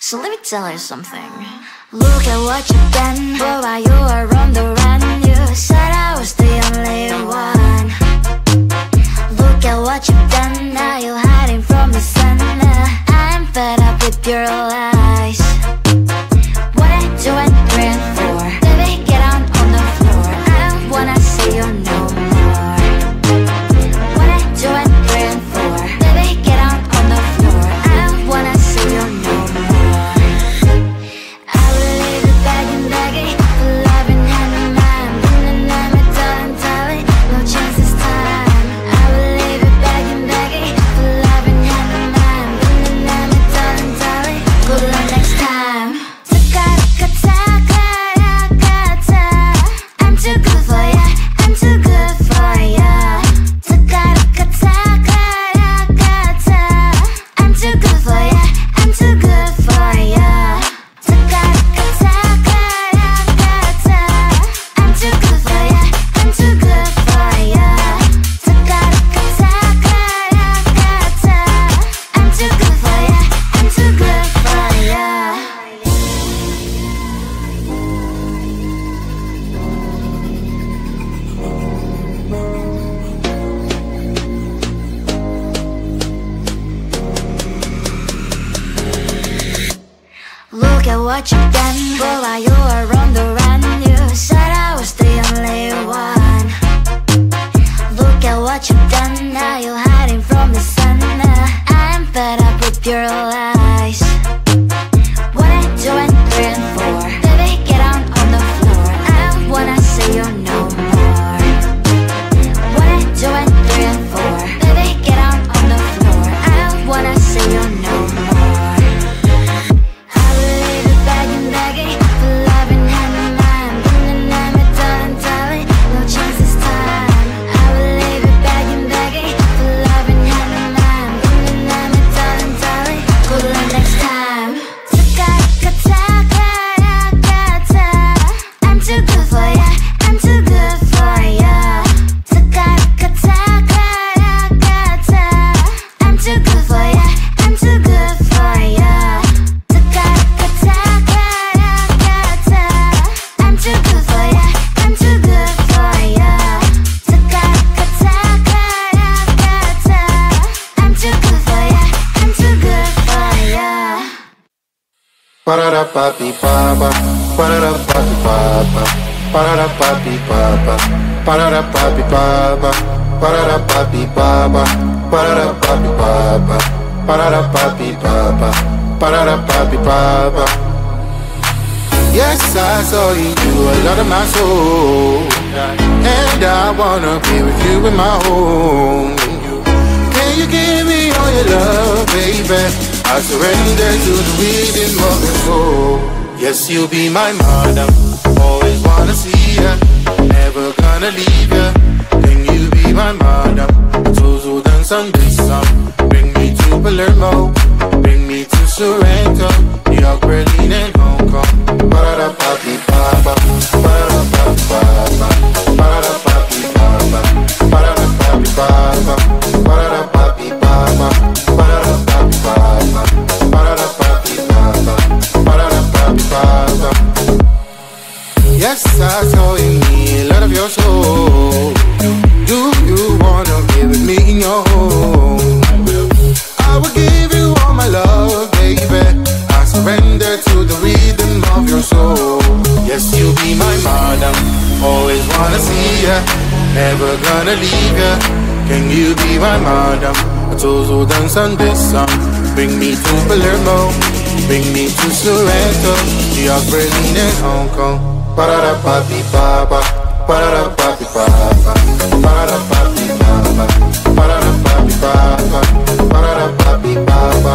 So let me tell you something. Look at what you've done. Boy, while you were on the run, you said I was the only one. Look at what you've done. Now you're hiding from the sun. I'm fed up with your lies. What I do and praying for. Baby, get on the floor. I don't wanna see you no more. What I do and praying for. Baby, get on the floor. I don't wanna see you no more. I will leave you begging, begging for love and hand in mine. And I'm a darling, darling, no chance this time. I will leave you begging, begging for love and hand in mine. And I'm a darling, darling, good luck next time. I'm too good for ya, I'm too good for ya. I'm too good for ya, I'm too good for ya. I'm too good for ya, I'm too good for ya. I'm too good for ya, I'm too good for ya. Look at what you've done. Boy, while you were on the run, you said I was the only one. Look at what you've done. Now you're hiding from the sun. I'm fed up with your lies. What I do and praying for. Baby, get on the floor. I don't wanna see you no more. What I do and praying for. Baby, get on the floor. I don't wanna see you no more. I will leave you begging, begging for love and hand in mine. And I'm a darling, darling, no chance this time. I will leave you begging, begging for love and hand in mine. And I'm a darling, darling, good luck next time. I'm too good for ya, I'm too good for ya. I'm too good for ya, I'm too good for ya. I'm too good for ya, I'm too good for ya. I'm too good for ya, I'm too good for ya. Parara papi papa, parara papi papa, parara papi papa, parara papi papa, parara papi papa, parara papi papa, parara papi papa, parara papi papa. Yes, I saw you do a lot of my soul, and I wanna be with you in my home. Can you give me all your love, baby? I surrender to the rhythm of your soul. Yes, you'll be my madam, always wanna see ya, never gonna leave ya. Can you be my madam? Tuzo dan Sunday sun. Bring me to Palermo, bring me to Sorrento, New York, Berlin and Hong Kong. Parada papi papa, parada papi papa, parada papi papa, parada papi papa, parada papi papa, parada papi papa, parada papi papa, parada papi papa. Yes, I saw in me a lot of your soul. Do you wanna be with me in your home? I will give you all my love, baby. I surrender to the rhythm of your soul. Yes, you'll be my madam, always wanna see ya, never gonna leave ya. Can you be my madam? Tuzo dan Sunday sun. Bring me to Palermo, bring me to Sorrento, New York, Berlin and Hong Kong. Parada papi papa, parada papi papa, parada papi papa, parada papi papa, parada papi papa,